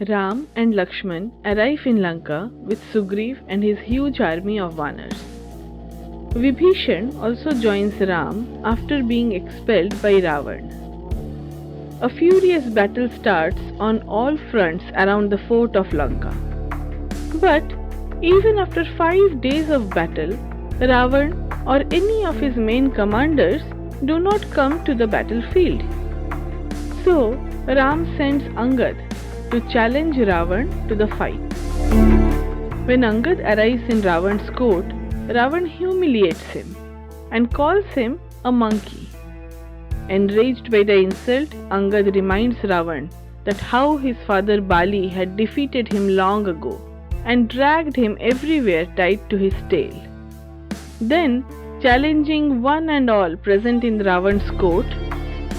Ram and Lakshman arrive in Lanka with Sugriv and his huge army of Vanars. Vibhishan also joins Ram after being expelled by Ravan. A furious battle starts on all fronts around the fort of Lanka. But even after 5 days of battle, Ravan or any of his main commanders do not come to the battlefield. So Ram sends Angad to challenge Ravan to the fight. When Angad arrives in Ravan's court, Ravan humiliates him and calls him a monkey. Enraged by the insult, Angad reminds Ravan that how his father Bali had defeated him long ago and dragged him everywhere tied to his tail. Then, challenging one and all present in Ravan's court,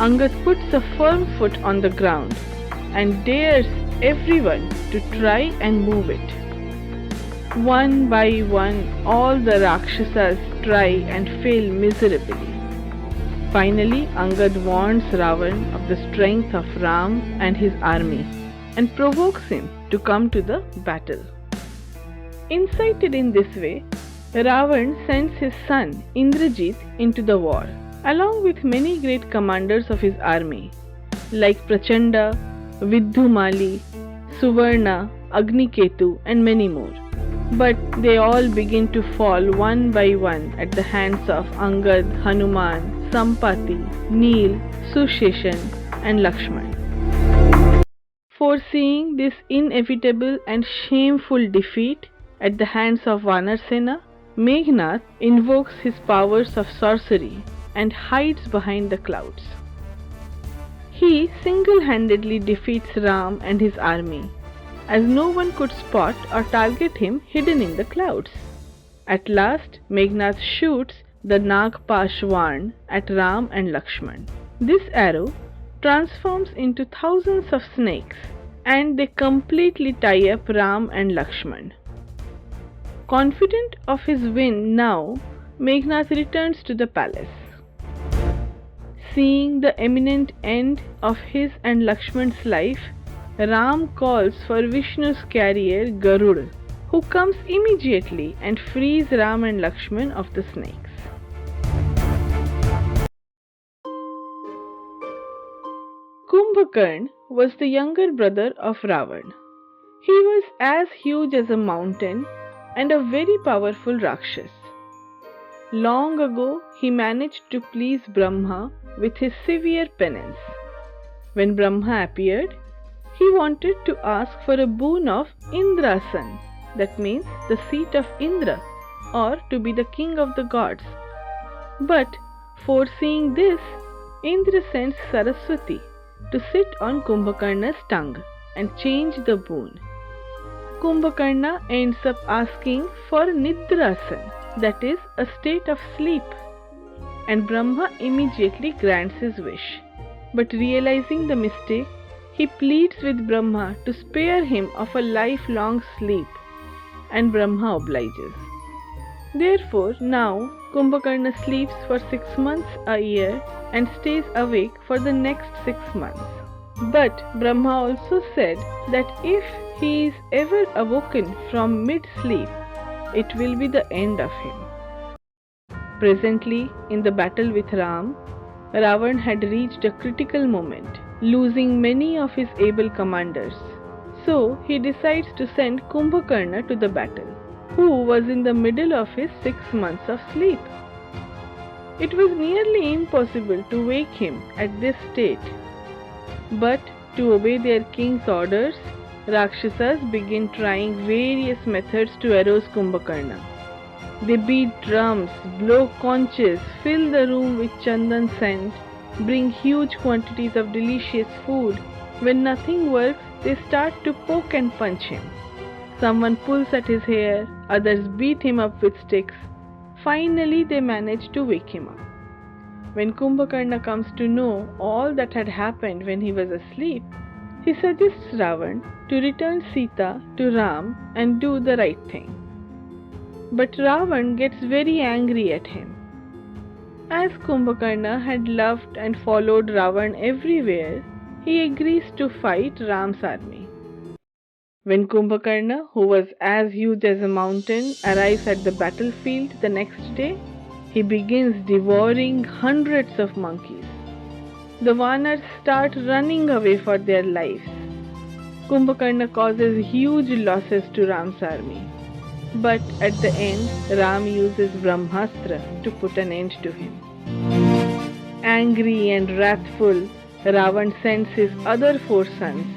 Angad puts a firm foot on the ground and dares everyone to try and move it. One by one, all the Rakshasas try and fail miserably. Finally, Angad warns Ravan of the strength of Ram and his army and provokes him to come to the battle. Incited in this way, Ravan sends his son Indrajit into the war, along with many great commanders of his army, like Prachanda, Vidhumali, Suvarna, Agniketu, and many more. But they all begin to fall one by one at the hands of Angad, Hanuman, Sampati, Neel, Susheshan, and Lakshman. Foreseeing this inevitable and shameful defeat at the hands of Vanarsena, Meghnad invokes his powers of sorcery and hides behind the clouds. He single-handedly defeats Ram and his army, as no one could spot or target him hidden in the clouds. At last, Meghnad shoots the Nagpashwan at Ram and Lakshman. This arrow transforms into thousands of snakes, and they completely tie up Ram and Lakshman. Confident of his win now, Meghnad returns to the palace. Seeing the imminent end of his and Lakshman's life, Ram calls for Vishnu's carrier Garuda, who comes immediately and frees Ram and Lakshman of the snakes. Kumbhakarna was the younger brother of Ravan. He was as huge as a mountain and a very powerful Rakshas. Long ago, he managed to please Brahma with his severe penance. When Brahma appeared, he wanted to ask for a boon of Indrasan, that means the seat of Indra, or to be the king of the gods. But foreseeing this, Indra sends Saraswati to sit on Kumbhakarna's tongue and change the boon. Kumbhakarna ends up asking for Nidrasan, that is, a state of sleep, and Brahma immediately grants his wish. But realizing the mistake, he pleads with Brahma to spare him of a lifelong sleep, and Brahma obliges. Therefore, now Kumbhakarna sleeps for 6 months a year and stays awake for the next 6 months. But Brahma also said that if he is ever awoken from mid-sleep, it will be the end of him. Presently, in the battle with Ram, Ravan had reached a critical moment, losing many of his able commanders. So he decides to send Kumbhakarna to the battle, who was in the middle of his 6 months of sleep. It was nearly impossible to wake him at this state. But to obey their king's orders, Rakshasas begin trying various methods to arouse Kumbhakarna. They beat drums, blow conches, fill the room with chandan scent, bring huge quantities of delicious food. When nothing works, they start to poke and punch him. Someone pulls at his hair, others beat him up with sticks. Finally, they manage to wake him up. When Kumbhakarna comes to know all that had happened when he was asleep, he suggests Ravan to return Sita to Ram and do the right thing. But Ravan gets very angry at him. As Kumbhakarna had loved and followed Ravan everywhere, he agrees to fight Ram's army. When Kumbhakarna, who was as huge as a mountain, arrives at the battlefield the next day, he begins devouring hundreds of monkeys. The Vanars start running away for their lives. Kumbhakarna causes huge losses to Ram's army. But at the end, Ram uses Brahmastra to put an end to him. Angry and wrathful, Ravan sends his other 4 sons,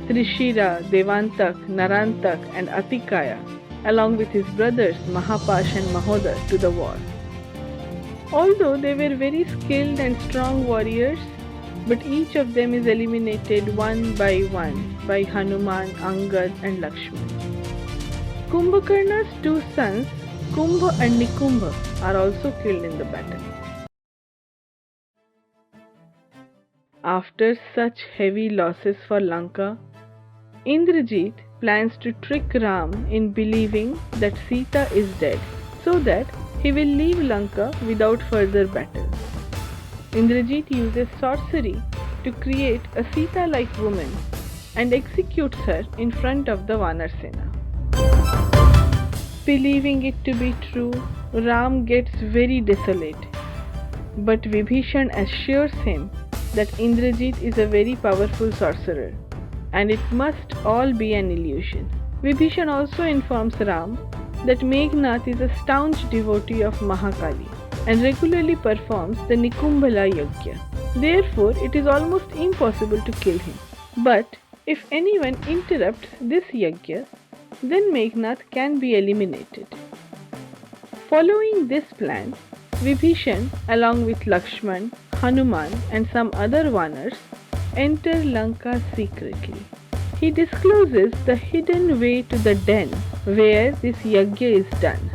Trishira, Devantak, Narantak and Atikaya, along with his brothers Mahapash and Mahoda, to the war. Although they were very skilled and strong warriors, but each of them is eliminated one by Hanuman, Angad and Lakshman. Kumbhakarna's 2 sons, Kumbha and Nikumbha, are also killed in the battle. After such heavy losses for Lanka, Indrajit plans to trick Ram in believing that Sita is dead, so that he will leave Lanka without further battle. Indrajit uses sorcery to create a Sita-like woman and executes her in front of the Vanarsena. Believing it to be true, Ram gets very desolate. But Vibhishan assures him that Indrajit is a very powerful sorcerer and it must all be an illusion. Vibhishan also informs Ram that Meghnad is a staunch devotee of Mahakali and regularly performs the Nikumbhala Yajna. Therefore, it is almost impossible to kill him. But if anyone interrupts this yajna, then Meghnad can be eliminated. Following this plan, Vibhishan, along with Lakshman, Hanuman and some other Vanars, enter Lanka secretly. He discloses the hidden way to the den where this yajna is done.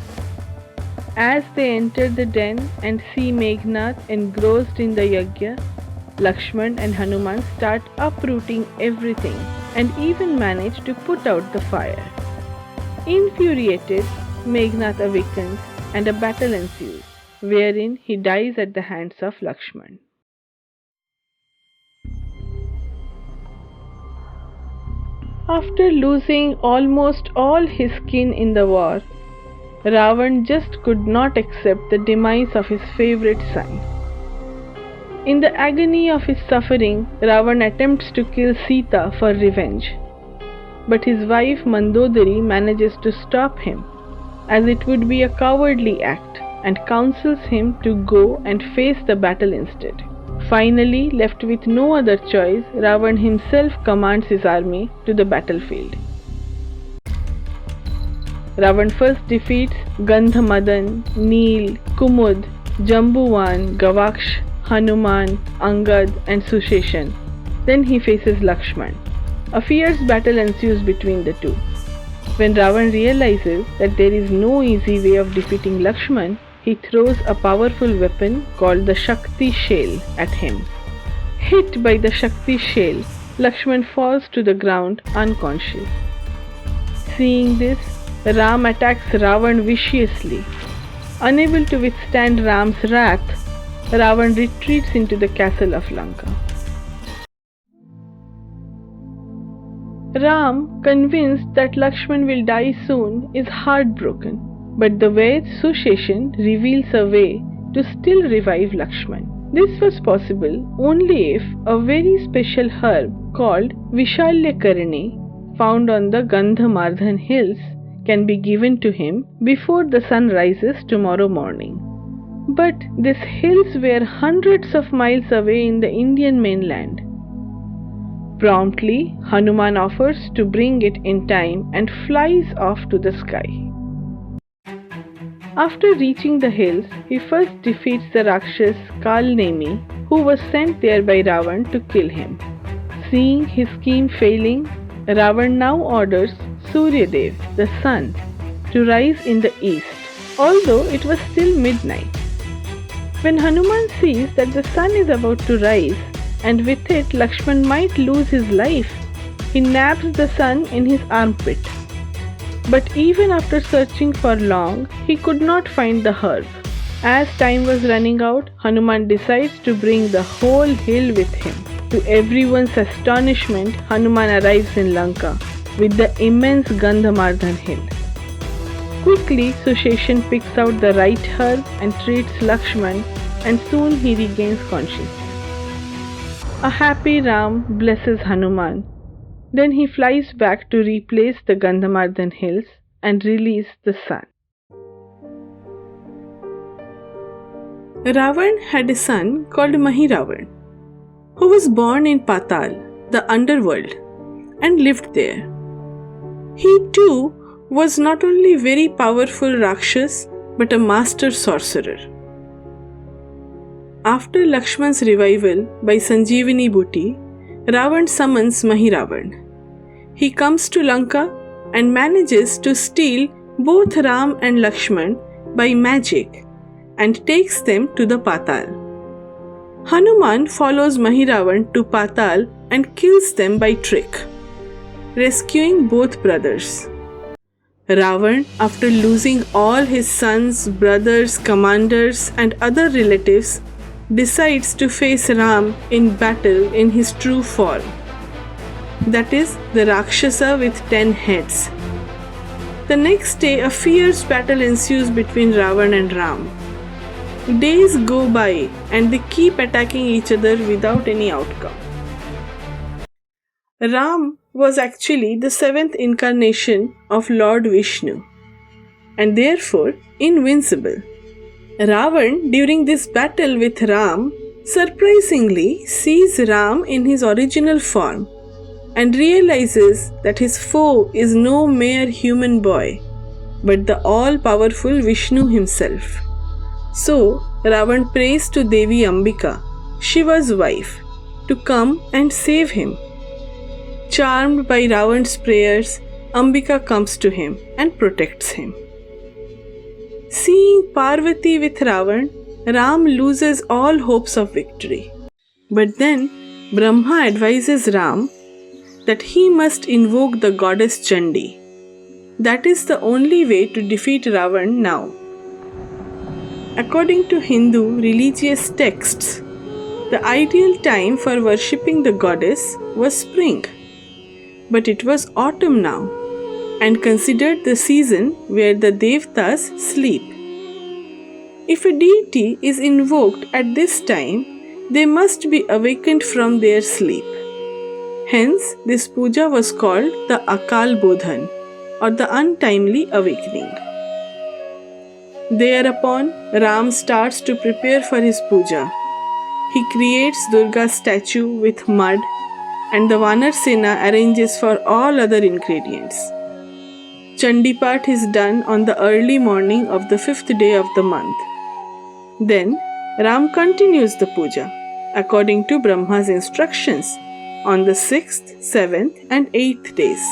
As they enter the den and see Meghnad engrossed in the yajna, Lakshman and Hanuman start uprooting everything and even manage to put out the fire. Infuriated, Meghnad awakens and a battle ensues, wherein he dies at the hands of Lakshman. After losing almost all his kin in the war, Ravan just could not accept the demise of his favorite son. In the agony of his suffering, Ravan attempts to kill Sita for revenge. But his wife Mandodari manages to stop him, as it would be a cowardly act, and counsels him to go and face the battle instead. Finally, left with no other choice, Ravan himself commands his army to the battlefield. Ravan first defeats Gandhamadan, Neel, Kumud, Jambuvan, Gavaksh, Hanuman, Angad and Susheshan. Then he faces Lakshman. A fierce battle ensues between the two. When Ravan realizes that there is no easy way of defeating Lakshman, he throws a powerful weapon called the Shakti Shell at him. Hit by the Shakti Shell, Lakshman falls to the ground unconscious. Seeing this, Ram attacks Ravan viciously. Unable to withstand Ram's wrath, Ravan retreats into the castle of Lanka. Ram, convinced that Lakshman will die soon, is heartbroken, but the Ved Susheshan reveals a way to still revive Lakshman. This was possible only if a very special herb called Vishalyakarni, found on the Gandhamardhan hills, can be given to him before the sun rises tomorrow morning. But these hills were hundreds of miles away in the Indian mainland. Promptly, Hanuman offers to bring it in time and flies off to the sky. After reaching the hills, he first defeats the Rakshas Kalnemi, who was sent there by Ravan to kill him. Seeing his scheme failing, Ravan now orders Suryadev, the sun, to rise in the east, although it was still midnight. When Hanuman sees that the sun is about to rise, and with it Lakshman might lose his life, he nabs the sun in his armpit. But even after searching for long, he could not find the herb. As time was running out, Hanuman decides to bring the whole hill with him. To everyone's astonishment, Hanuman arrives in Lanka, with the immense Gandhamardhan hill. Quickly, Susheshan picks out the right herb and treats Lakshman, and soon he regains consciousness. A happy Ram blesses Hanuman. Then he flies back to replace the Gandhamardhan hills and release the sun. Ravan had a son called Mahiravan, who was born in Patal, the underworld, and lived there. He too was not only very powerful Rakshas but a master sorcerer. After Lakshman's revival by Sanjeevani Bhuti, Ravan summons Mahiravan. He comes to Lanka and manages to steal both Ram and Lakshman by magic and takes them to the Patal. Hanuman follows Mahiravan to Patal and kills them by trick, rescuing both brothers. Ravan, after losing all his sons, brothers, commanders, and other relatives, decides to face Ram in battle in his true form. That is, the Rakshasa with 10 heads. The next day, a fierce battle ensues between Ravan and Ram. Days go by and they keep attacking each other without any outcome. Ram was actually the 7th incarnation of Lord Vishnu and therefore invincible. Ravan, during this battle with Ram, surprisingly sees Ram in his original form and realizes that his foe is no mere human boy, but the all-powerful Vishnu himself. So, Ravan prays to Devi Ambika, Shiva's wife, to come and save him. Charmed by Ravan's prayers, Ambika comes to him and protects him. Seeing Parvati with Ravan, Ram loses all hopes of victory. But then Brahma advises Ram that he must invoke the goddess Chandi. That is the only way to defeat Ravan now. According to Hindu religious texts, the ideal time for worshipping the goddess was spring. But it was autumn now and considered the season where the Devtas sleep. If a deity is invoked at this time, they must be awakened from their sleep. Hence, this puja was called the Akal Bodhan, or the untimely awakening. Thereupon, Ram starts to prepare for his puja. He creates Durga's statue with mud, and the Vanar Sena arranges for all other ingredients. Chandipat is done on the early morning of the 5th day of the month. Then, Ram continues the puja, according to Brahma's instructions, on the 6th, 7th and 8th days.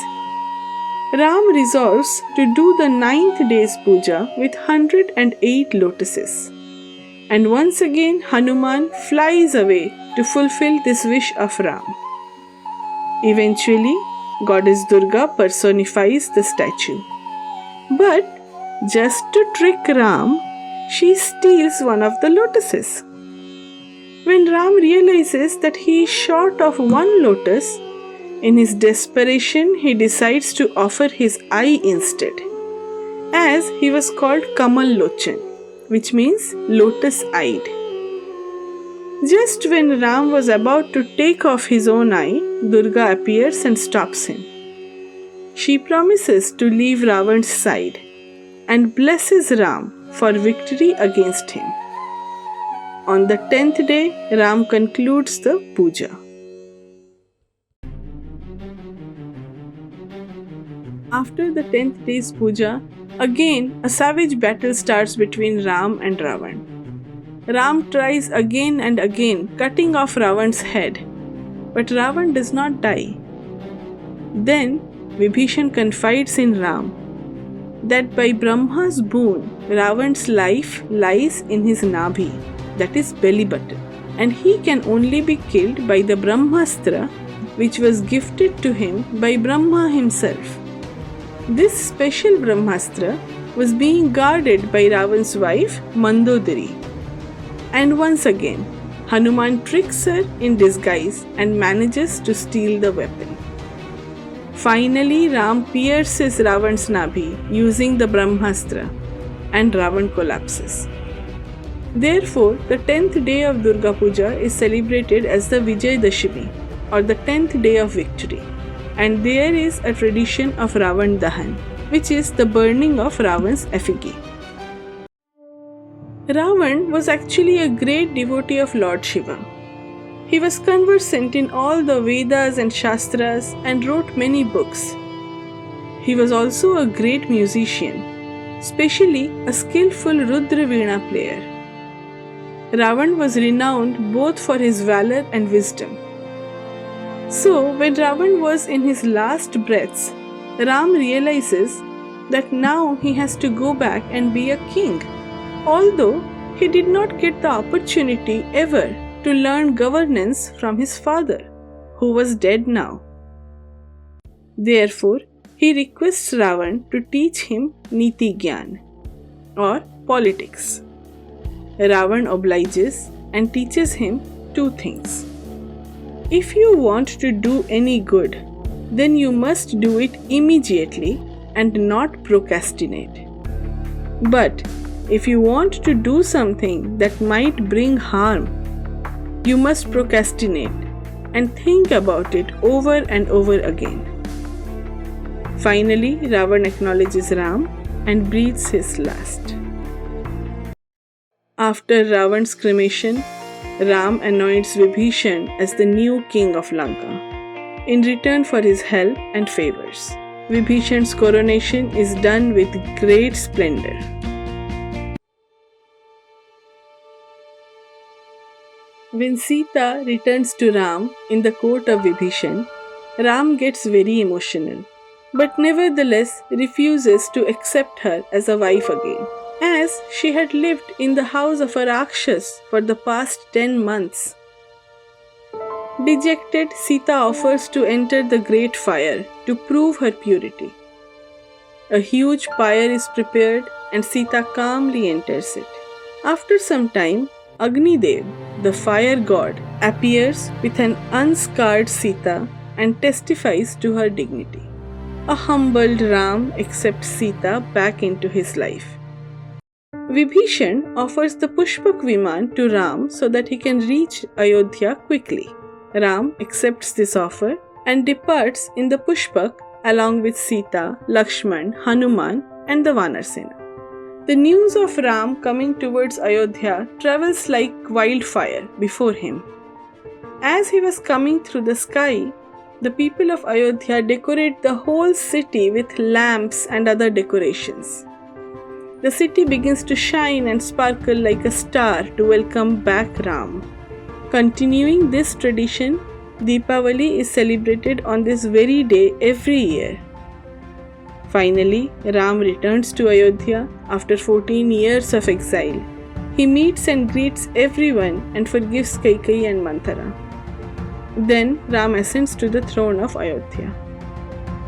Ram resolves to do the 9th day's puja with 108 lotuses. And once again Hanuman flies away to fulfill this wish of Ram. Eventually, goddess Durga personifies the statue. But just to trick Ram, she steals one of the lotuses. When Ram realizes that he is short of one lotus, in his desperation he decides to offer his eye instead, as he was called Kamal Lochan, which means lotus-eyed. Just when Ram was about to take off his own eye, Durga appears and stops him. She promises to leave Ravan's side and blesses Ram for victory against him. On the 10th day, Ram concludes the puja. After the 10th day's puja, again a savage battle starts between Ram and Ravan. Ram tries again and again, cutting off Ravan's head, but Ravan does not die. Then Vibhishan confides in Ram that by Brahma's boon, Ravan's life lies in his nabhi, that is belly button, and he can only be killed by the Brahmastra, which was gifted to him by Brahma himself. This special Brahmastra was being guarded by Ravan's wife Mandodari. And once again, Hanuman tricks her in disguise and manages to steal the weapon. Finally, Ram pierces Ravan's Nabhi using the Brahmastra and Ravan collapses. Therefore, the 10th day of Durga Puja is celebrated as the Vijay Dashami or the 10th day of victory, and there is a tradition of Ravan Dahan, which is the burning of Ravan's effigy. Ravan was actually a great devotee of Lord Shiva. He was conversant in all the Vedas and Shastras and wrote many books. He was also a great musician, especially a skillful Rudra Veena player. Ravan was renowned both for his valor and wisdom. So, when Ravan was in his last breaths, Ram realizes that now he has to go back and be a king, although he did not get the opportunity ever to learn governance from his father, who was dead now. Therefore, he requests Ravan to teach him Niti Gyan, or politics. Ravan obliges and teaches him two things. If you want to do any good, then you must do it immediately and not procrastinate. But if you want to do something that might bring harm, you must procrastinate and think about it over and over again. Finally, Ravan acknowledges Ram and breathes his last. After Ravan's cremation, Ram anoints Vibhishan as the new king of Lanka, in return for his help and favors. Vibhishan's coronation is done with great splendor. When Sita returns to Ram in the court of Vibhishan, Ram gets very emotional, but nevertheless refuses to accept her as a wife again, as she had lived in the house of a Rakshas for the past 10 months. Dejected, Sita offers to enter the great fire to prove her purity. A huge pyre is prepared and Sita calmly enters it. After some time, Agni Dev, the fire god, appears with an unscarred Sita and testifies to her dignity. A humbled Ram accepts Sita back into his life. Vibhishan offers the Pushpak Viman to Ram so that he can reach Ayodhya quickly. Ram accepts this offer and departs in the Pushpak along with Sita, Lakshman, Hanuman and the Vanarsena. The news of Ram coming towards Ayodhya travels like wildfire before him. As he was coming through the sky, the people of Ayodhya decorate the whole city with lamps and other decorations. The city begins to shine and sparkle like a star to welcome back Ram. Continuing this tradition, Deepavali is celebrated on this very day every year. Finally, Ram returns to Ayodhya after 14 years of exile. He meets and greets everyone and forgives Kaikeyi and Manthara. Then Ram ascends to the throne of Ayodhya.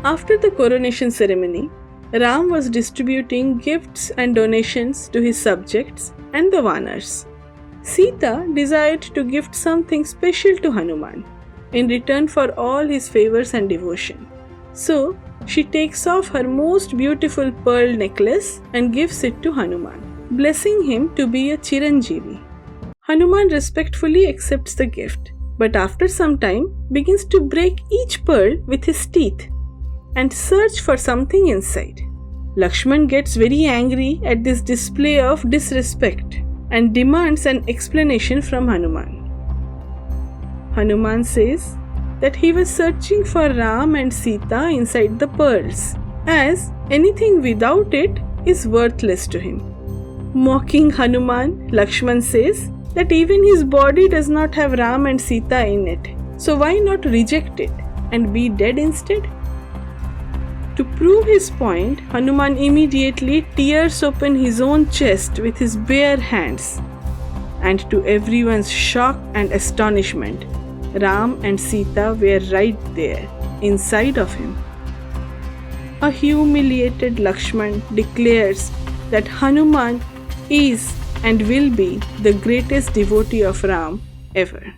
After the coronation ceremony, Ram was distributing gifts and donations to his subjects and the Vanars. Sita desired to gift something special to Hanuman in return for all his favors and devotion. So, she takes off her most beautiful pearl necklace and gives it to Hanuman, blessing him to be a Chiranjeevi. Hanuman respectfully accepts the gift, but after some time begins to break each pearl with his teeth and search for something inside. Lakshman gets very angry at this display of disrespect and demands an explanation from Hanuman. Hanuman says that he was searching for Ram and Sita inside the pearls, as anything without it is worthless to him. Mocking Hanuman, Lakshman says that even his body does not have Ram and Sita in it, so why not reject it and be dead instead? To prove his point, Hanuman immediately tears open his own chest with his bare hands, and to everyone's shock and astonishment, Ram and Sita were right there, inside of him. A humiliated Lakshman declares that Hanuman is and will be the greatest devotee of Ram ever.